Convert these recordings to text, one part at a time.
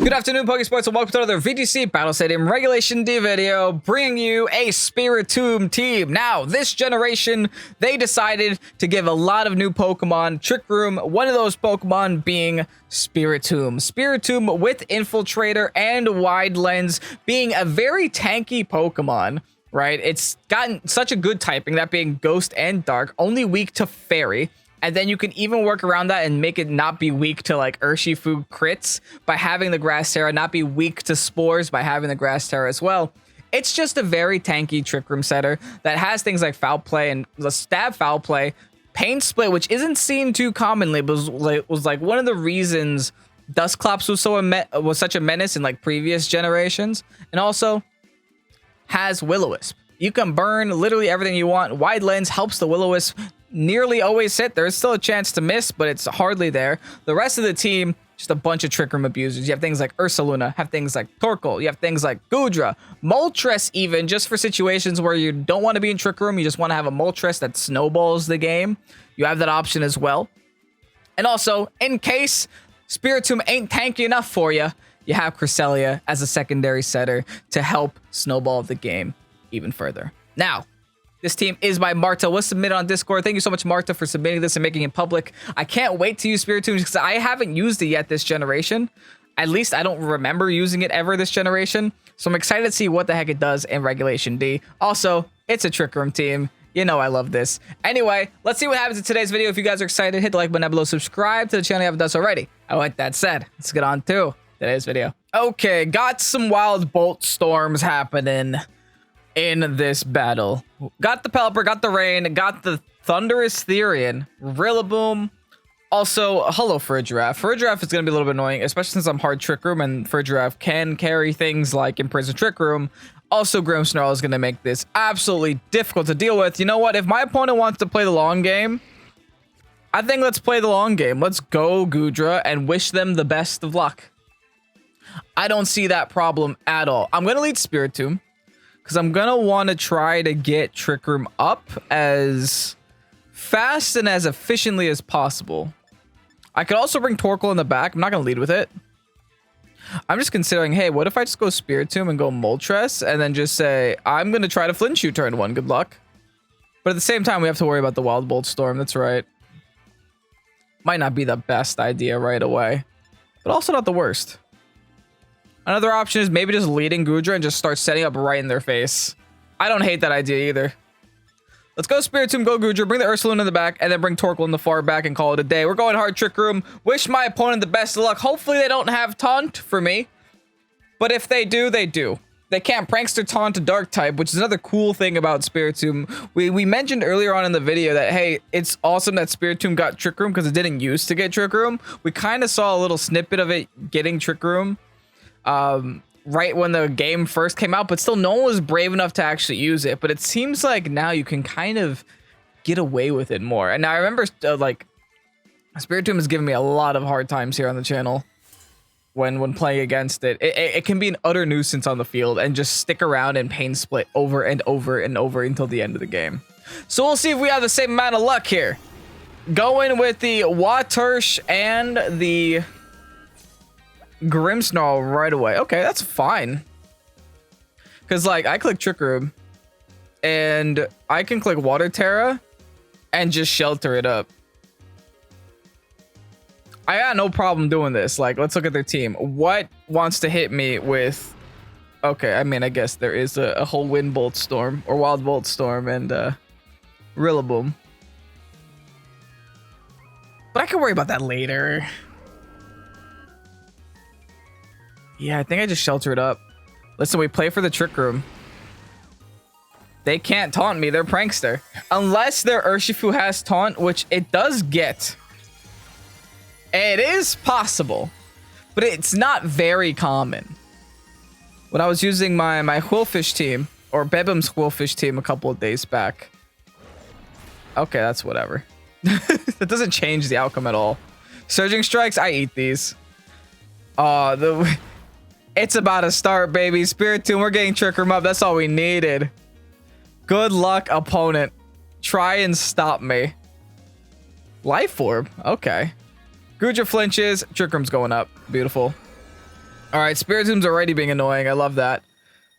Good afternoon, Pokésports, and welcome to another VGC Battle Stadium Regulation D video, bringing you a Spiritomb team. Now, this generation, they decided to give a lot of new Pokemon Trick Room, one of those Pokemon being Spiritomb. Spiritomb with Infiltrator and Wide Lens being a very tanky Pokemon, right? It's gotten such a good typing, that being Ghost and Dark, only weak to Fairy. And then you can even work around that and make it not be weak to like Urshifu crits by having the Grass Tera, not be weak to Spores by having the Grass Tera as well. It's just a very tanky Trick Room setter that has things like Foul Play and the Stab Foul Play, Pain Split, which isn't seen too commonly, but was like one of the reasons Dusclops was such a menace in like previous generations, and also has Will-O-Wisp. You can burn literally everything you want. Wide Lens helps the Will-O-Wisp nearly always hit. There's still a chance to miss, but it's hardly there. The rest of the team, just a bunch of Trick Room abusers. You have things like Ursaluna, have things like Torkoal, you have things like Goodra, Moltres even, just for situations where you don't want to be in Trick Room, you just want to have a Moltres that snowballs the game. You have that option as well. And also, in case Spiritomb ain't tanky enough for you, you have Cresselia as a secondary setter to help snowball the game even further. Now, this team is by Marta, was submitted on Discord. Thank you so much, Marta, for submitting this and making it public. I can't wait to use Spiritomb because I haven't used it yet this generation. At least I don't remember using it ever this generation. So I'm excited to see what the heck it does in Regulation D. Also, it's a Trick Room team. You know I love this. Anyway, let's see what happens in today's video. If you guys are excited, hit the like button down below. Subscribe to the channel if you haven't done so already. With that said, let's get on to today's video. Okay, got some wild bolt storms happening in this battle. Got the Pelipper, got the Rain, got the Thunderous Therian, Rillaboom, also hello Farigiraf. Farigiraf is going to be a little bit annoying, especially since I'm hard Trick Room and Farigiraf can carry things like Imprison Trick Room. Also, Grimmsnarl is going to make this absolutely difficult to deal with. You know what? If my opponent wants to play the long game, I think let's play the long game. Let's go Goodra and wish them the best of luck. I don't see that problem at all. I'm going to lead Spiritomb, because I'm going to want to try to get Trick Room up as fast and as efficiently as possible. I could also bring Torkoal in the back. I'm not going to lead with it. I'm just considering, hey, what if I just go Spiritomb and go Moltres and then just say, I'm going to try to flinch you turn one. Good luck. But at the same time, we have to worry about the Wild Bolt Storm. That's right. Might not be the best idea right away, but also not the worst. Another option is maybe just leading Goodra and just start setting up right in their face. I don't hate that idea either. Let's go Spiritomb, go Goodra, bring the Ursaluna in the back, and then bring Torkoal in the far back and call it a day. We're going hard Trick Room. Wish my opponent the best of luck. Hopefully they don't have Taunt for me. But if they do, they do. They can't Prankster Taunt to Dark type, which is another cool thing about Spiritomb. We mentioned earlier on in the video that, hey, it's awesome that Spiritomb got Trick Room because it didn't used to get Trick Room. We kind of saw a little snippet of it getting Trick Room right when the game first came out, but still no one was brave enough to actually use it. But it seems like now you can kind of get away with it more. And I remember like Spiritomb has given me a lot of hard times here on the channel when playing against it. It can be an utter nuisance on the field and just stick around and Pain Split over and over and over until the end of the game. So we'll see if we have the same amount of luck here. Going with the Watersh and the Grimmsnarl right away. Okay, that's fine. Because, like, I click Trick Room and I can click Water Tera and just shelter it up. I got no problem doing this. Like, let's look at their team. What wants to hit me with... Okay, I mean, I guess there is a whole Wind Bolt Storm or Wild Bolt Storm and Rillaboom. But I can worry about that later. Yeah, I think I just shelter it up. Listen, we play for the Trick Room. They can't taunt me. They're Prankster. Unless their Urshifu has taunt, which it does get. It is possible, but it's not very common. When I was using my QWILFISH team, or Bebum's QWILFISH team a couple of days back. Okay, that's whatever. That doesn't change the outcome at all. Surging Strikes, I eat these. It's about to start, baby. Spiritomb, we're getting Trick Room up. That's all we needed. Good luck, opponent. Try and stop me. Life Orb. Okay. Goodra flinches. Trick Room's going up. Beautiful. All right, Spiritom's already being annoying. I love that.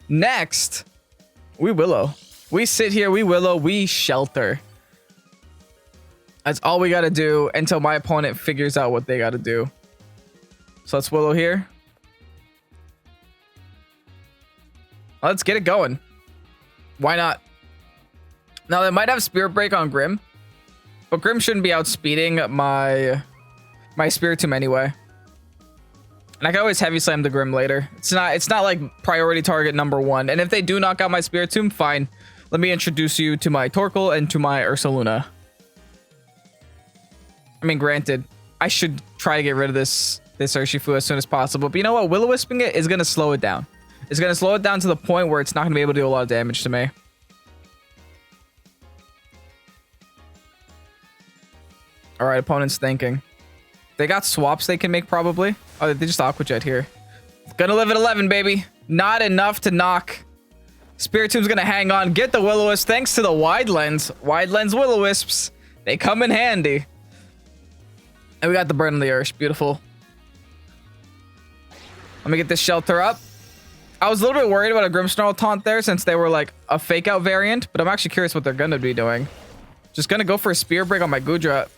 Next, we Willow. We sit here, we Willow, we Shelter. That's all we gotta do until my opponent figures out what they gotta do. So let's Willow here. Let's get it going. Why not? Now they might have Spirit Break on Grim, but Grim shouldn't be outspeeding my Spiritomb anyway. And I can always heavy slam the Grim later. It's not like priority target number 1. And if they do knock out my Spiritomb, fine. Let me introduce you to my Torkoal and to my Ursaluna. I mean, granted, I should try to get rid of this Urshifu as soon as possible. But you know what? Will-O-Wisping it is going to slow it down. It's going to slow it down to the point where it's not going to be able to do a lot of damage to me. All right, opponent's thinking. They got swaps they can make probably. Oh, they just Aqua Jet here. Gonna live at 11, baby. Not enough to knock. Spiritomb's gonna hang on. Get the Will-O-Wisp thanks to the Wide Lens. Wide Lens Will-O-Wisps. They come in handy. And we got the Burn on the Ursh. Beautiful. Let me get this Shelter up. I was a little bit worried about a Grimmsnarl taunt there since they were like a fake out variant, but I'm actually curious what they're gonna be doing. Just gonna go for a Spear Break on my Goodra.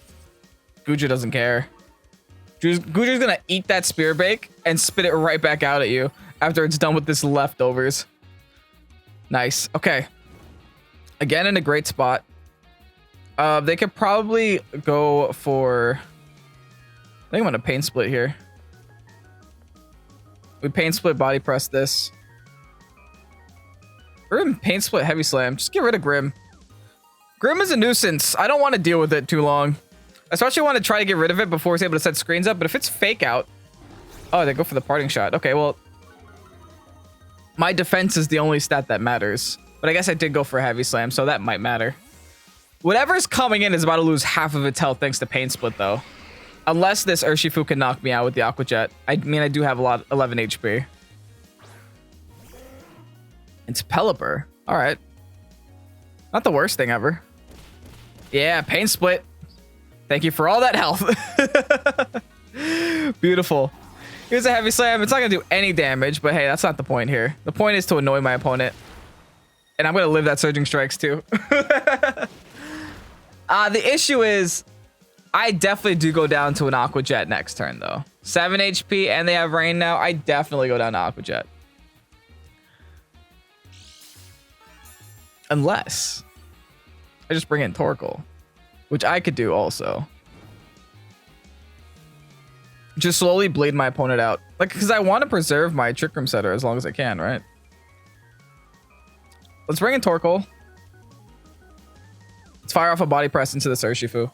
Goodra doesn't care. Gudra's gonna eat that Spear Break and spit it right back out at you after it's done with this leftovers. Nice. Okay. Again, in a great spot. They could probably go for... I think I'm gonna Pain Split here. We Pain Split Body Press this. We're gonna Pain Split Heavy Slam. Just get rid of Grim. Grim is a nuisance. I don't want to deal with it too long. I especially want to try to get rid of it before it's able to set screens up, but if it's fake out... Oh, they go for the parting shot. Okay, well... My defense is the only stat that matters. But I guess I did go for a heavy slam, so that might matter. Whatever's coming in is about to lose half of its health thanks to Pain Split, though. Unless this Urshifu can knock me out with the Aqua Jet. I mean, I do have 11 HP. It's Pelipper. Alright. Not the worst thing ever. Yeah, Pain Split. Thank you for all that health. Beautiful. Here's a heavy slam. It's not going to do any damage, but hey, that's not the point here. The point is to annoy my opponent. And I'm going to live that Surging Strikes too. The issue is, I definitely do go down to an Aqua Jet next turn though. 7 HP and they have Rain now. I definitely go down to Aqua Jet. Unless I just bring in Torkoal. Which I could do also. Just slowly bleed my opponent out. Like, because I want to preserve my Trick Room Setter as long as I can, right? Let's bring in Torkoal. Let's fire off a Body Press into the Urshifu.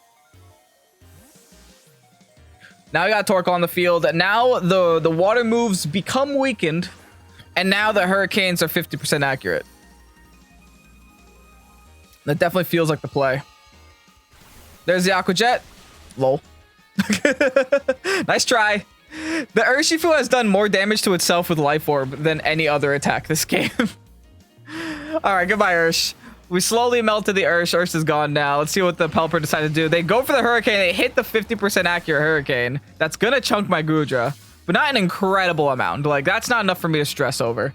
Now we got Torkoal on the field. Now the water moves become weakened. And now the Hurricanes are 50% accurate. That definitely feels like the play. There's the Aqua Jet. Lol. Nice try. The Urshifu has done more damage to itself with Life Orb than any other attack this game. Alright, goodbye, Ursh. We slowly melted the Ursh. Ursh is gone now. Let's see what the Pelipper decided to do. They go for the Hurricane. They hit the 50% accurate Hurricane. That's gonna chunk my Goodra, but not an incredible amount. Like, that's not enough for me to stress over.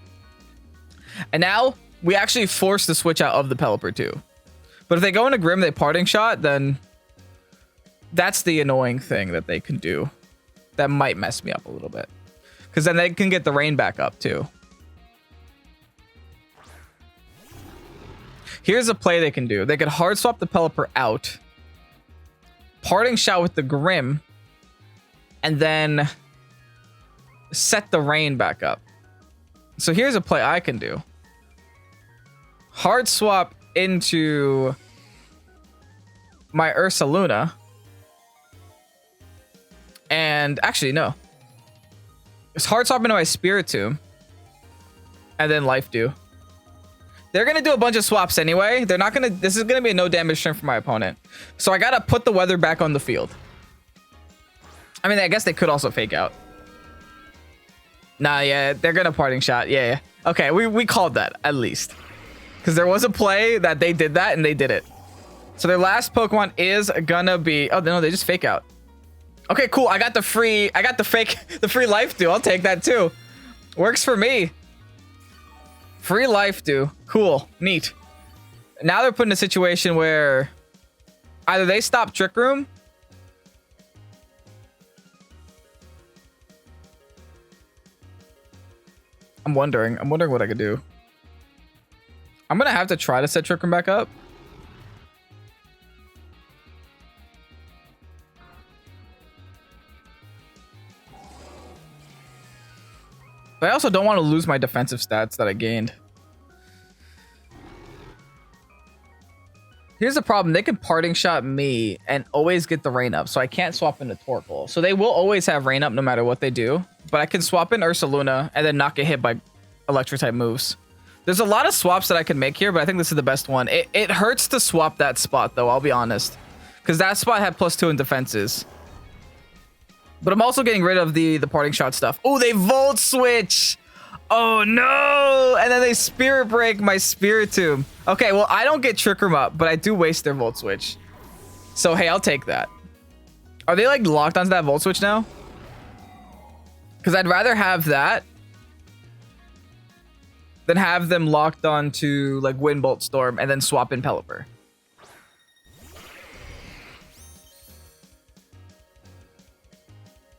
And now, we actually force the switch out of the Pelipper too. But if they go into Grim, they Parting Shot, then... That's the annoying thing that they can do. That might mess me up a little bit. Because then they can get the Rain back up too. Here's a play they can do. They could hard swap the Pelipper out. Parting Shot with the Grim. And then set the Rain back up. So here's a play I can do. Hard swap into my Ursaluna. And actually, no. It's hard swap into my Spiritomb. And then Life Dew. They're going to do a bunch of swaps anyway. They're not going to... This is going to be a no damage turn for my opponent. So I got to put the weather back on the field. I mean, I guess they could also fake out. Nah, yeah. They're going to Parting Shot. Yeah. Okay, we called that, at least. Because there was a play that they did that, and they did it. So their last Pokemon is going to be... Oh, no, they just fake out. Okay, cool. I got the free Life Dew. I'll take that too. Works for me. Free life, do. Cool. Neat. Now they're put in a situation where either they stop Trick Room. I'm wondering what I could do. I'm gonna have to try to set Trick Room back up. But I also don't want to lose my defensive stats that I gained. Here's the problem. They can parting shot me and always get the rain up. So I can't swap into Torkoal. So they will always have rain up no matter what they do. But I can swap in Ursaluna and then not get hit by electric type moves. There's a lot of swaps that I can make here, but I think this is the best one. It hurts to swap that spot though, I'll be honest. Because that spot had +2 in defenses. But I'm also getting rid of the parting shot stuff. Oh, they Volt Switch. Oh, no. And then they Spirit Break my Spiritomb. Okay, well, I don't get Trick Room up, but I do waste their Volt Switch. So, hey, I'll take that. Are they, like, locked onto that Volt Switch now? Because I'd rather have that than have them locked onto, like, Wind Bolt Storm and then swap in Pelipper.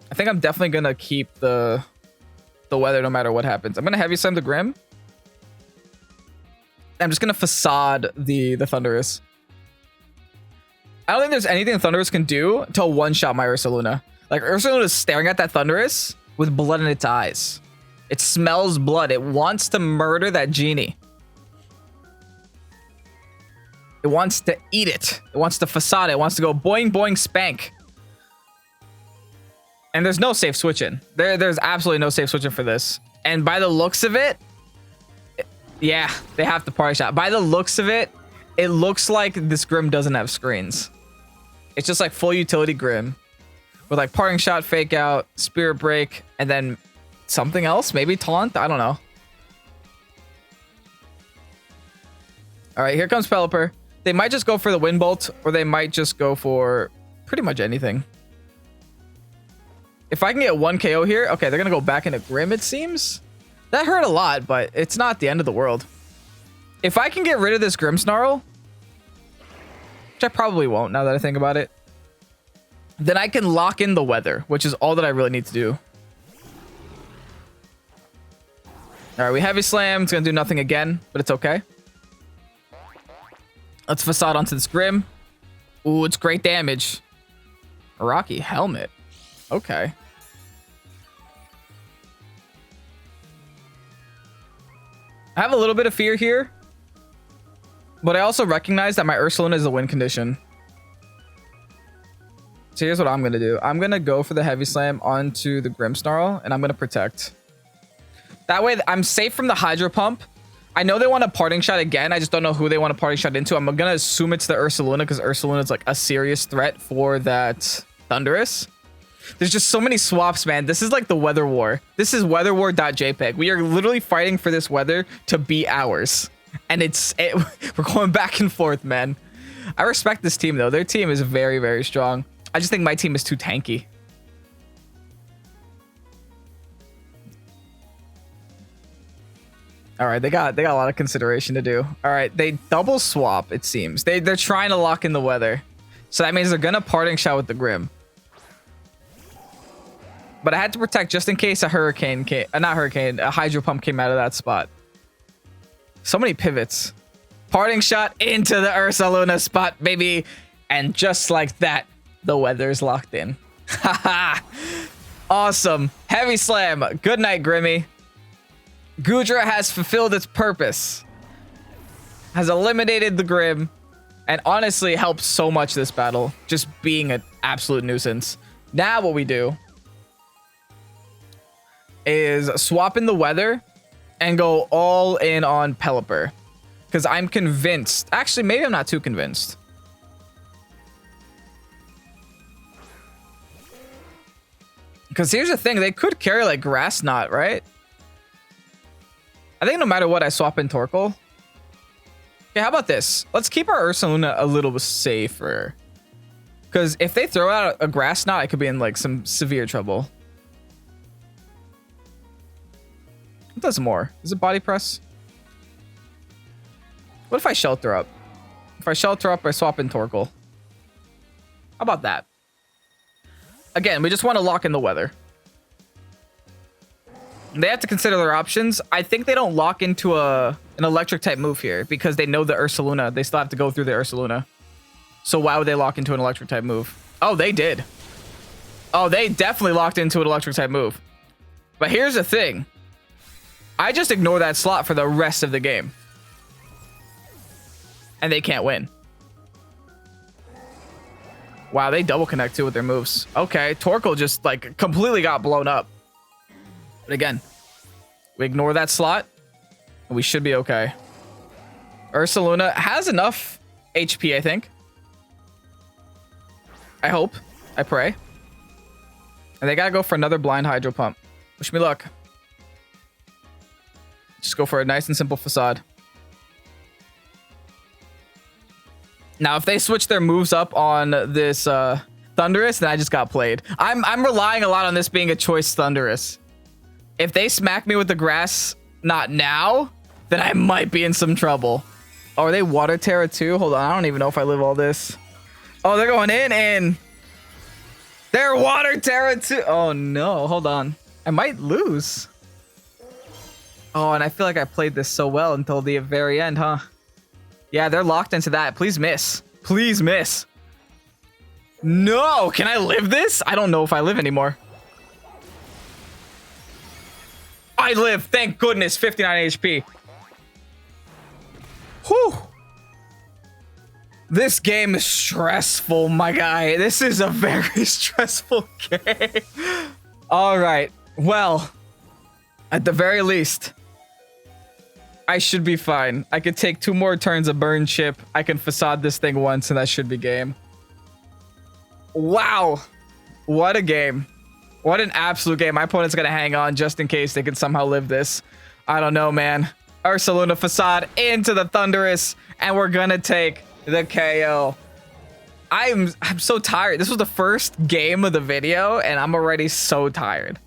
I think I'm definitely going to keep the weather no matter what happens. I'm going to Heavy Slam the Grim. I'm just going to Facade the Thunderous. I don't think there's anything Thunderous can do to one-shot my Ursaluna. Like, Ursaluna is staring at that Thunderous with blood in its eyes. It smells blood. It wants to murder that genie. It wants to eat it. It wants to Facade it. It wants to go boing, boing, spank. And there's no safe switching. There's absolutely no safe switching for this. And by the looks of it, yeah, they have to party shot. By the looks of it, it looks like this Grim doesn't have screens. It's just like full utility Grim with like parting shot, fake out, Spirit Break, and then something else, maybe taunt. I don't know. All right, here comes Pelipper. They might just go for the Wind Bolt, or they might just go for pretty much anything. If I can get 1 KO here, okay, they're gonna go back into Grim, it seems. That hurt a lot, but it's not the end of the world. If I can get rid of this Grim Snarl, which I probably won't now that I think about it, then I can lock in the weather, which is all that I really need to do. All right, we Heavy Slam. It's gonna do nothing again, but it's okay. Let's Facade onto this Grim. Ooh, it's great damage. A Rocky Helmet. Okay. I have a little bit of fear here, but I also recognize that my Ursaluna is a win condition. So here's what I'm going to do. I'm going to go for the Heavy Slam onto the Grimmsnarl, and I'm going to Protect. That way, I'm safe from the Hydro Pump. I know they want a Parting Shot again. I just don't know who they want a Parting Shot into. I'm going to assume it's the Ursaluna, because Ursaluna is like a serious threat for that Thunderous. There's just so many swaps, man. This is like the weather war. This is weatherwar.jpg. We are literally fighting for this weather to be ours. And we're going back and forth, man. I respect this team, though. Their team is very, very strong. I just think my team is too tanky. All right, they got a lot of consideration to do. All right, they double swap, it seems. They're trying to lock in the weather. So that means they're going to Parting Shot with the Grim. But I had to protect just in case a hurricane came, not hurricane, a Hydro Pump came out of that spot. So many pivots. Parting Shot into the Ursaluna spot, baby. And just like that, the weather's locked in. Haha. Awesome. Heavy Slam. Good night, Grimmy. Goodra has fulfilled its purpose. Has eliminated the Grim. And honestly helped so much this battle. Just being an absolute nuisance. Now what we do is swap in the weather and go all in on Pelipper. Because I'm convinced. Actually, maybe I'm not too convinced. Because here's the thing. They could carry like Grass Knot, right? I think no matter what, I swap in Torkoal. Okay, how about this? Let's keep our Ursaluna a little bit safer. Because if they throw out a Grass Knot, I could be in like some severe trouble. What does more? Is it body press? What if I shelter up? If I shelter up, I swap in Torkoal. How about that? Again, we just want to lock in the weather. They have to consider their options. I think they don't lock into an electric type move here because they know the Ursaluna. They still have to go through the Ursaluna. So why would they lock into an electric type move? Oh, they did. Oh, they definitely locked into an electric type move. But here's the thing. I just ignore that slot for the rest of the game. And they can't win. Wow, they double connect too with their moves. Okay, Torkoal just like completely got blown up. But again, we ignore that slot and we should be okay. Ursaluna has enough HP, I think. I hope. I pray. And they gotta go for another blind Hydro Pump. Wish me luck. Just go for a nice and simple Facade. Now, if they switch their moves up on this Thundurus, then I just got played. I'm relying a lot on this being a choice Thundurus. If they smack me with the grass, not now, then I might be in some trouble. Oh, are they Water Tera too? Hold on, I don't even know if I live all this. Oh, they're going in and they're Water Tera too. Oh no, hold on. I might lose. Oh, and I feel like I played this so well until the very end, huh? Yeah, they're locked into that. Please miss. Please miss. No, can I live this? I don't know if I live anymore. I live, thank goodness, 59 HP. Whew. This game is stressful, my guy. This is a very stressful game. All right, well, at the very least, I should be fine. I could take 2 more turns of burn chip. I can Facade this thing once and that should be game. Wow. What a game. What an absolute game. My opponent's going to hang on just in case they can somehow live this. I don't know, man. Ursaluna Facade into the Thundurus and we're going to take the KO. I'm so tired. This was the first game of the video and I'm already so tired.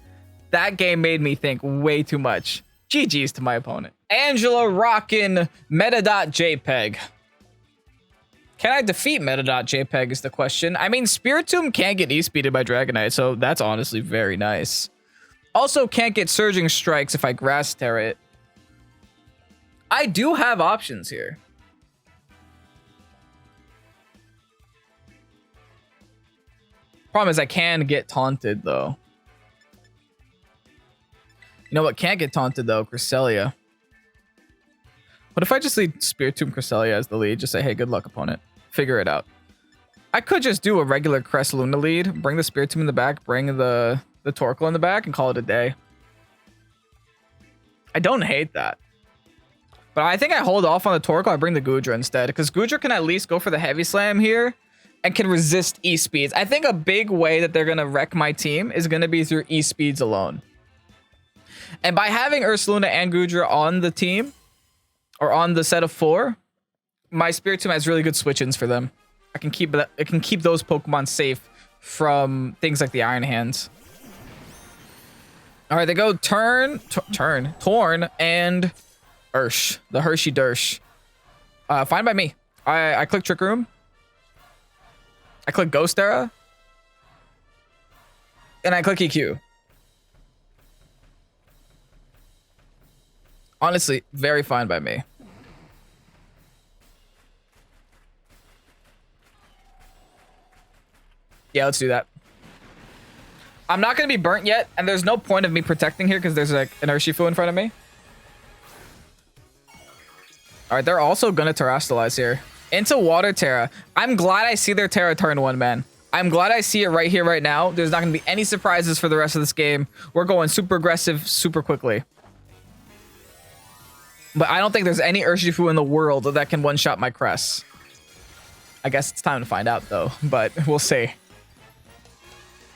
That game made me think way too much. GG's to my opponent. Angela rockin' Meta.jpg. Can I defeat Meta.jpg is the question. I mean, Spiritomb can't get E-speeded by Dragonite, so that's honestly very nice. Also can't get Surging Strikes if I Grass Tera it. I do have options here. Problem is I can get taunted though. You know what can't get taunted though? Cresselia. What if I just lead Spiritomb Cresselia as the lead? Just say, hey, good luck, opponent. Figure it out. I could just do a regular Cresselia lead, bring the Spiritomb in the back, bring the Torkoal in the back, and call it a day. I don't hate that. But I think I hold off on the Torkoal. I bring the Goodra instead, because Goodra can at least go for the Heavy Slam here and can resist E-speeds. I think a big way that they're going to wreck my team is going to be through E-speeds alone. And by having Ursaluna and Goodra on the team, or on the set of 4, my Spiritomb has really good switch-ins for them. I can keep those Pokemon safe from things like the Iron Hands. All right, they go Torn, and Ursh, the Hershey Dersh. Fine by me. I click Trick Room. I click Ghost Tera. And I click EQ. Honestly, very fine by me. Yeah, let's do that. I'm not going to be burnt yet, and there's no point of me protecting here because there's like an Urshifu in front of me. All right, they're also going to Terrastalize here. Into Water Tera. I'm glad I see their Tera turn 1, man. I'm glad I see it right here, right now. There's not going to be any surprises for the rest of this game. We're going super aggressive, super quickly. But I don't think there's any Urshifu in the world that can one-shot my Cress. I guess it's time to find out, though. But we'll see.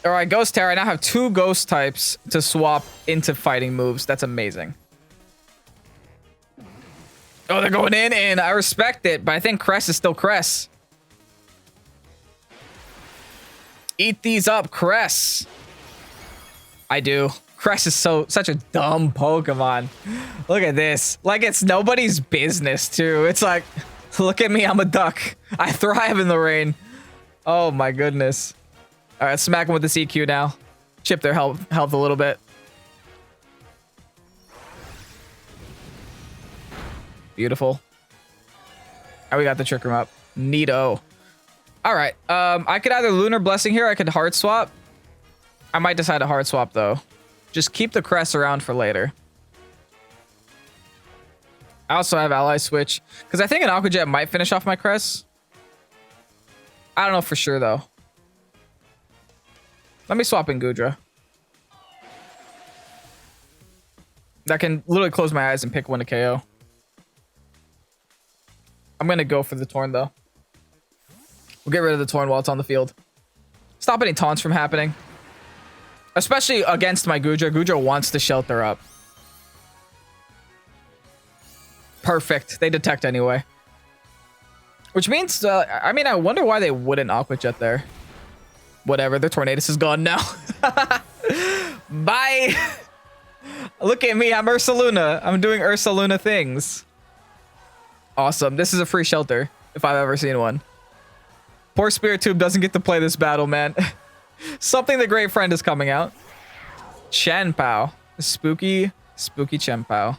All right, Ghost Tera. I now have 2 Ghost types to swap into fighting moves. That's amazing. Oh, they're going in, and I respect it. But I think Cress is still Cress. Eat these up, Cress. I do. Cress is such a dumb Pokemon. Look at this. Like, it's nobody's business, too. It's like, look at me, I'm a duck. I thrive in the rain. Oh my goodness. All right, smack them with the CQ now. Chip their health a little bit. Beautiful. All right, we got the Trick Room up. Neato. All right, I could either Lunar Blessing here, I could Heart Swap. I might decide to Heart Swap, though. Just keep the Crest around for later. I also have Ally Switch, because I think an Aqua Jet might finish off my Crest. I don't know for sure, though. Let me swap in Goodra. That can literally close my eyes and pick one to KO. I'm going to go for the Torn, though. We'll get rid of the Torn while it's on the field. Stop any taunts from happening. Especially against my Goodra. Goodra wants to shelter up. Perfect. They detect anyway. Which means, I mean, I wonder why they wouldn't Aqua Jet there. Whatever, their Tornadus is gone now. Bye. Look at me, I'm Ursaluna. I'm doing Ursaluna things. Awesome. This is a free shelter, if I've ever seen one. Poor Spiritomb doesn't get to play this battle, man. Something the Great Friend is coming out. Chenpao. Spooky Chenpao.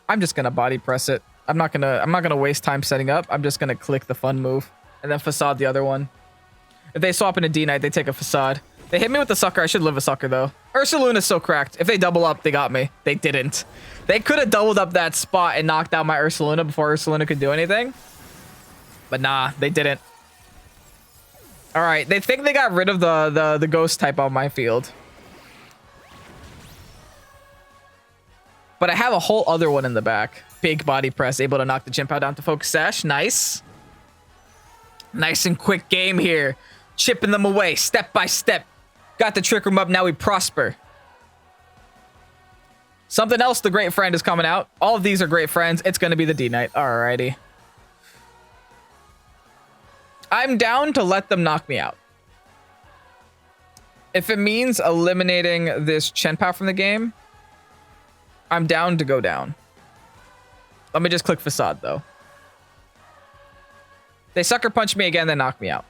I'm just gonna body press it. I'm not gonna waste time setting up. I'm just gonna click the fun move and then Facade the other one. If they swap into D-Knight, they take a Facade. They hit me with the Sucker. I should live a Sucker though. Ursaluna's so cracked. If they double up, they got me. They didn't. They could have doubled up that spot and knocked out my Ursaluna before Ursaluna could do anything. But nah, they didn't. All right, they think they got rid of the ghost type on my field. But I have a whole other one in the back. Big body press, able to knock the Chimpow down to Focus Sash. Nice. Nice and quick game here. Chipping them away, step by step. Got the Trick Room up, now we prosper. Something else, the Great Friend is coming out. All of these are Great Friends. It's going to be the D-Knight. Alrighty. I'm down to let them knock me out. If it means eliminating this Chenpao from the game, I'm down to go down. Let me just click Facade, though. They Sucker Punch me again, then knock me out.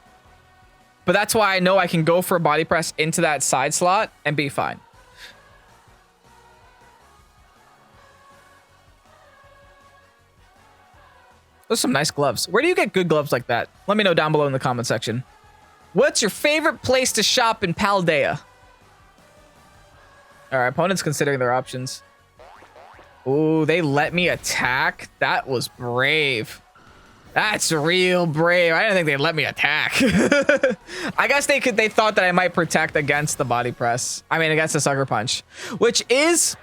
But that's why I know I can go for a body press into that side slot and be fine. Those are some nice gloves. Where do you get good gloves like that? Let me know down below in the comment section. What's your favorite place to shop in Paldea? All right, opponent's considering their options. Ooh, they let me attack? That was brave. That's real brave. I didn't think they'd let me attack. I guess they thought that I might protect against the body press. I mean, against the Sucker Punch. Which is...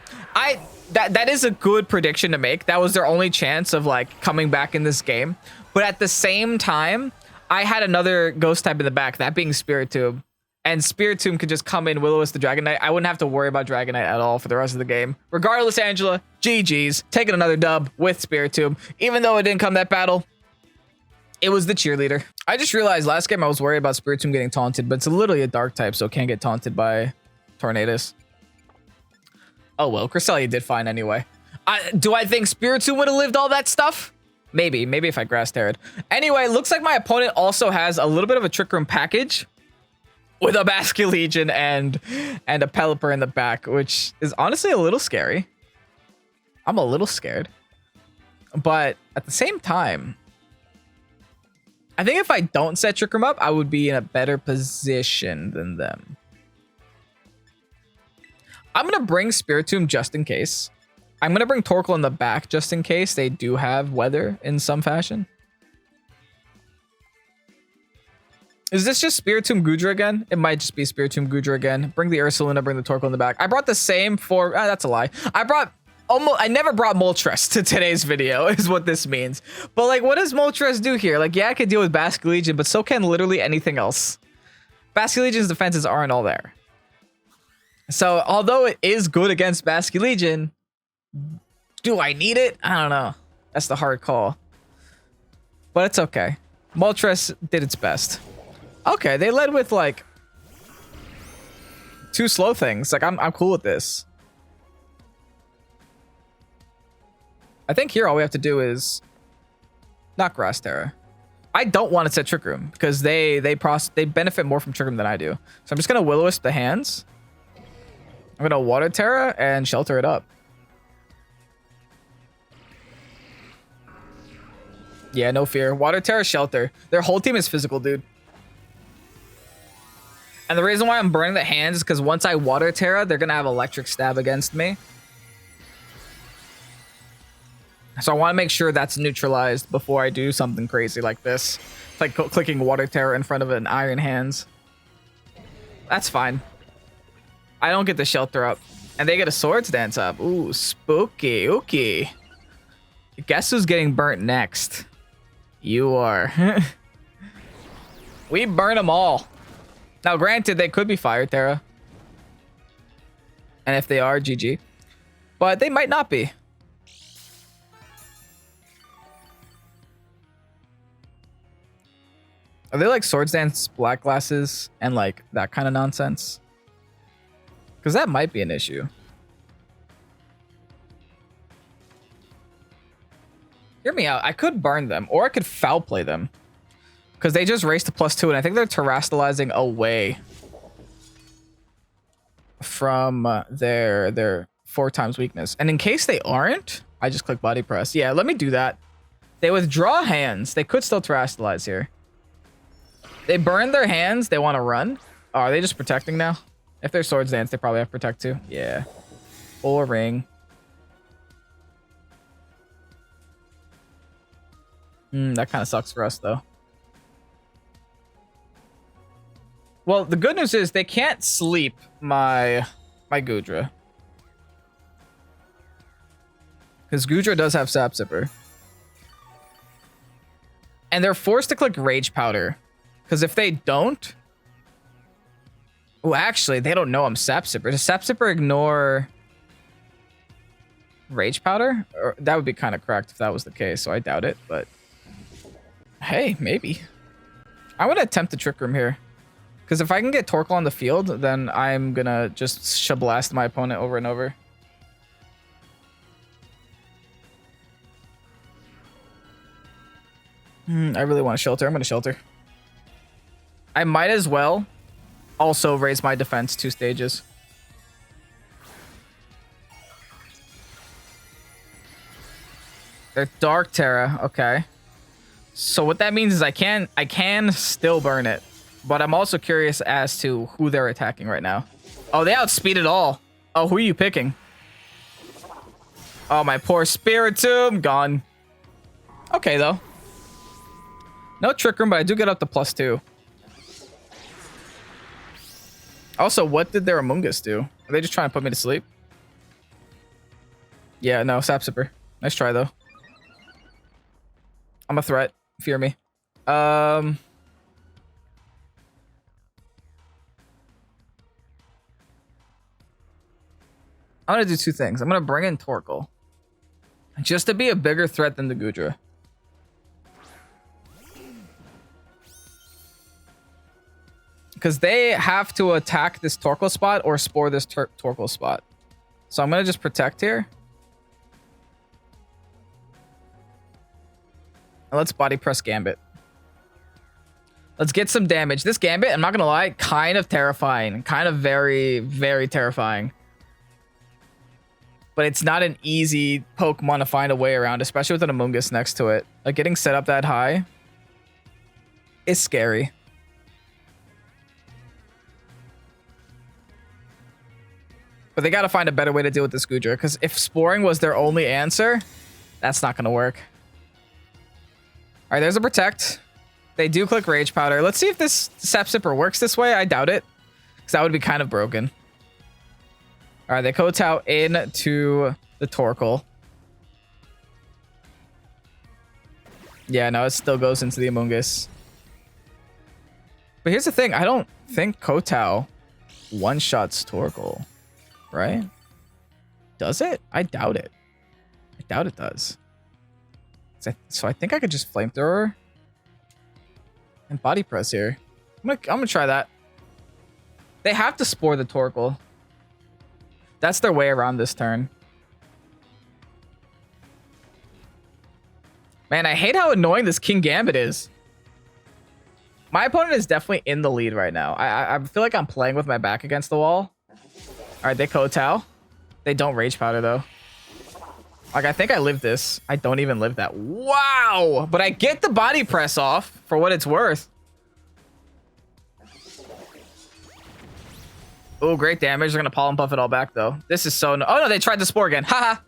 That is a good prediction to make. That was their only chance of like coming back in this game. But at the same time, I had another ghost type in the back, that being Spiritomb. And Spiritomb could just come in, Will-O-Wisp the Dragonite. I wouldn't have to worry about Dragonite at all for the rest of the game. Regardless, Angela, GG's. Taking another dub with Spiritomb. Even though it didn't come that battle, it was the cheerleader. I just realized last game I was worried about Spiritomb getting taunted, but it's literally a dark type, so it can't get taunted by Tornadus. Oh well, Cresselia did fine anyway. Do I think Spiritomb would have lived all that stuff? Maybe if I Grass Terra'd. Anyway, looks like my opponent also has a little bit of a Trick Room package with a Basculegion and a Pelipper in the back, which is honestly a little scary. I'm a little scared. But at the same time, I think if I don't set Trick Room up, I would be in a better position than them. I'm going to bring Spiritomb just in case. I'm going to bring Torkoal in the back just in case they do have weather in some fashion. Is this just Spiritomb Goodra again? It might just be Spiritomb Goodra again. Bring the Ursaluna, bring the Torkoal in the back. I brought the same for... that's a lie. I never brought Moltres to today's video, is what this means. But, like, what does Moltres do here? Like, yeah, I could deal with Basculegion, but so can literally anything else. Basculegion's defenses aren't all there. So, although it is good against Basculegion, do I need it? I don't know. That's the hard call. But it's okay. Moltres did its best. Okay, they led with, like... two slow things. Like, I'm cool with this. I think here all we have to do is not Grass Tera. I don't want to set Trick Room because they benefit more from Trick Room than I do. So I'm just gonna Will-O-Wisp the hands. I'm gonna Water Tera and Shelter it up. Yeah, no fear. Water Tera, Shelter. Their whole team is physical, dude. And the reason why I'm burning the hands is because once I Water Tera, they're gonna have Electric Stab against me. So I want to make sure that's neutralized before I do something crazy like this. It's like clicking Water Tera in front of an Iron Hands. That's fine. I don't get the Shelter up. And they get a Swords Dance up. Ooh, spooky. Okay. Guess who's getting burnt next? You are. We burn them all. Now, granted, they could be Fire Tera. And if they are, GG. But they might not be. Are they like Swords Dance, Black Glasses, and like that kind of nonsense? Because that might be an issue. Hear me out. I could burn them, or I could foul play them. Because they just raced to +2, and I think they're terastallizing away from their 4 times weakness. And in case they aren't, I just click Body Press. Yeah, let me do that. They withdraw hands. They could still terastallize here. They burn their hands. They want to run. Oh, are they just protecting now? If they're Swords Dance, they probably have Protect too. Yeah. Or Ring. That kind of sucks for us, though. Well, the good news is they can't sleep my Goodra. Because Goodra does have Sap Sipper. And they're forced to click Rage Powder. Because if they don't... Oh, actually, they don't know I'm Sap Sipper. Does Sap Sipper ignore Rage Powder? Or, that would be kind of cracked if that was the case, so I doubt it, but... Hey, maybe. I'm going to attempt the Trick Room here. Because if I can get Torkoal on the field, then I'm going to just Shablast my opponent over and over. I really want to Shelter. I'm going to Shelter. I might as well also raise my defense 2 stages. They're Dark Tera. Okay. So what that means is I can still burn it. But I'm also curious as to who they're attacking right now. Oh, they outspeed it all. Oh, who are you picking? Oh, my poor Spiritomb. Gone. Okay, though. No Trick Room, but I do get up to +2. Also, what did their Amoonguss do? Are they just trying to put me to sleep? Yeah, no, Sap Sipper. Nice try, though. I'm a threat. Fear me. I'm gonna do 2 things. I'm gonna bring in Torkoal. Just to be a bigger threat than the Goodra. Because they have to attack this Torkoal spot or spore this Torkoal spot. So I'm going to just protect here. And let's Body Press Gambit. Let's get some damage. This Gambit, I'm not going to lie, kind of terrifying. Kind of very, very terrifying. But it's not an easy Pokemon to find a way around, especially with an Amoonguss next to it. Like, getting set up that high is scary. But they got to find a better way to deal with this Goodra, because if Sporing was their only answer, that's not going to work. All right, there's a Protect. They do click Rage Powder. Let's see if this Sap Sipper works this way. I doubt it, because that would be kind of broken. All right, they kowtow into the Torkoal. Yeah, no, it still goes into the Amoonguss. But here's the thing. I don't think kowtow one-shots Torkoal. Right? Does it? I doubt it. I doubt it does. So I think I could just Flamethrower and Body Press here. I'm gonna try that. They have to spore the Torkoal. That's their way around this turn. Man, I hate how annoying this King Gambit is. My opponent is definitely in the lead right now. I feel like I'm playing with my back against the wall. All right, they Kotao. They don't Rage Powder, though. Like, I think I live this. I don't even live that. Wow! But I get the body press off for what it's worth. Oh, great damage. They're going to Pollen Puff it all back, though. This is so... Oh, no, they tried to Spore again. Ha-ha.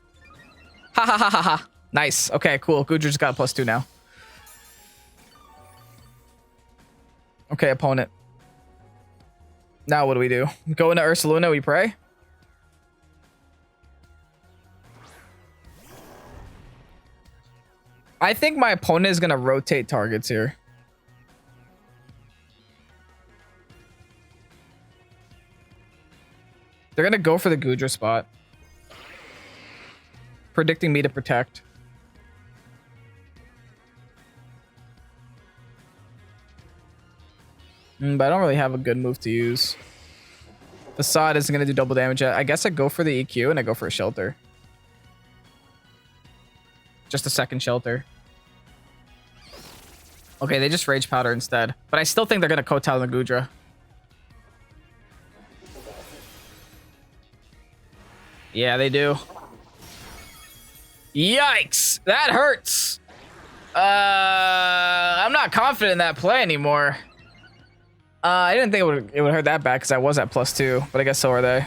Ha-ha-ha-ha-ha. Nice. Okay, cool. Goodra got a +2 now. Okay, opponent. Now what do we do? Go into Ursaluna, we pray? I think my opponent is going to rotate targets here. They're going to go for the Goodra spot. Predicting me to protect. But I don't really have a good move to use. Facade isn't going to do double damage yet. I guess I go for the EQ and I go for a Shelter. Just a second Shelter. Okay, they just Rage Powder instead. But I still think they're going to Kotao the Goodra. Yeah, they do. Yikes! That hurts! I'm not confident in that play anymore. I didn't think it would hurt that bad because I was at +2, but I guess so are they.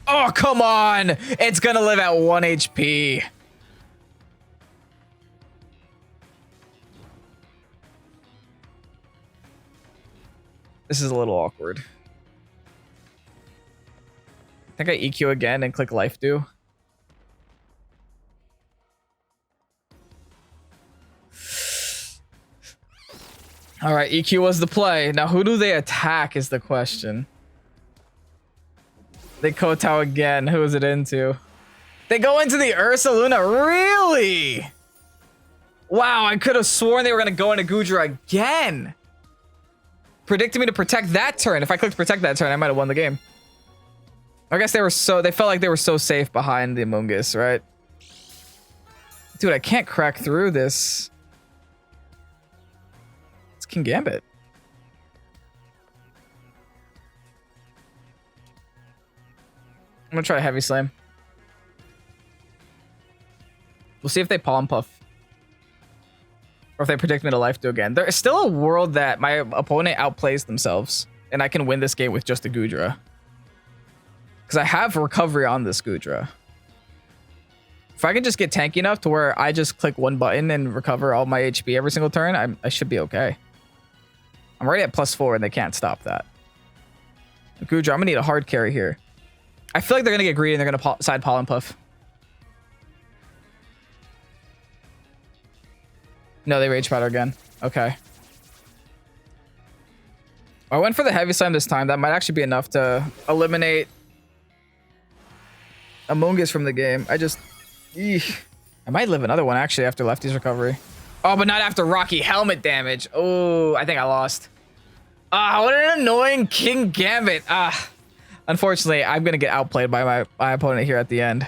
Oh, come on! It's gonna live at 1 HP. This is a little awkward. I think I EQ again and click Life Do. All right, EQ was the play. Now, who do they attack is the question. They Kotao again. Who is it into? They go into the Ursaluna. Really? Wow, I could have sworn they were going to go into Goodra again. Predicting me to protect that turn. If I clicked protect that turn, I might have won the game. I guess they felt like they were so safe behind the Amoonguss, right? Dude, I can't crack through this. It's King Gambit. I'm gonna try a Heavy Slam. We'll see if they Pollen Puff. Or if they predict me to Life Do again. There is still a world that my opponent outplays themselves. And I can win this game with just a Goodra. Because I have recovery on this Goodra. If I can just get tanky enough to where I just click one button and recover all my HP every single turn, I should be okay. I'm already at +4 and they can't stop that. Goodra, I'm gonna need a hard carry here. I feel like they're gonna get greedy and they're gonna side Pollen Puff. No, they Rage Powder again. Okay. I went for the Heavy Slam this time. That might actually be enough to eliminate Amoonguss from the game. I might live another one actually after Lefty's recovery. Oh, but not after Rocky Helmet damage. Oh, I think I lost. Ah, what an annoying King Gambit. Unfortunately, I'm going to get outplayed by my opponent here at the end.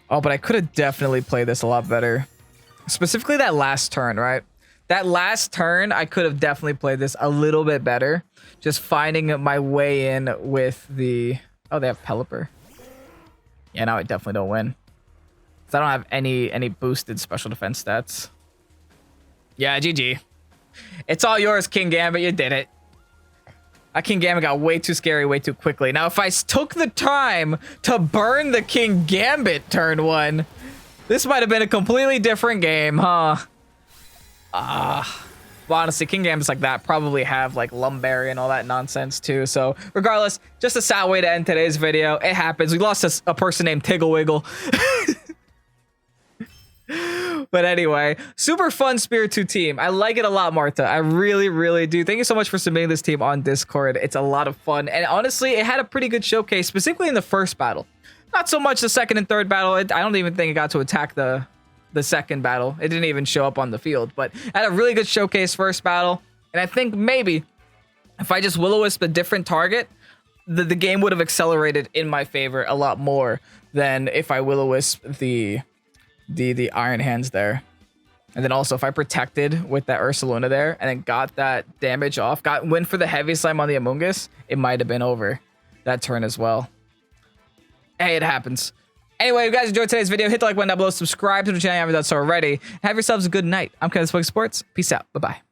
Oh, but I could have definitely played this a lot better. Specifically that last turn, right? That last turn, I could have definitely played this a little bit better. Just finding my way in with the... Oh, they have Pelipper. Yeah, now I definitely don't win. Because I don't have any boosted special defense stats. Yeah, GG. It's all yours, King Gambit. You did it. King Gambit got way too scary way too quickly. Now, if I took the time to burn the King Gambit turn 1, this might have been a completely different game, huh? Well, honestly, King Gambits like that probably have like Lumberry and all that nonsense too. So regardless, just a sad way to end today's video. It happens. We lost a person named Tigglewiggle. But anyway, super fun Spirit 2 team. I like it a lot, Martha. I really, really do. Thank you so much for submitting this team on Discord. It's a lot of fun. And honestly, it had a pretty good showcase, specifically in the first battle. Not so much the second and third battle. I don't even think it got to attack the second battle. It didn't even show up on the field. But had a really good showcase first battle. And I think maybe If I just Will-O-Wisp a different target, the game would have accelerated in my favor a lot more than if I Will-O-Wisp the Iron Hands there. And then also if I protected with that Ursaluna there and then got that damage off, went for the heavy slime on the Amoonguss, it might have been over that turn as well. Hey, it happens. Anyway, if you guys enjoyed today's video, hit the like button down below, subscribe to the channel if you haven't done so already. Have yourselves a good night. I'm Pokésports. Peace out. Bye-bye.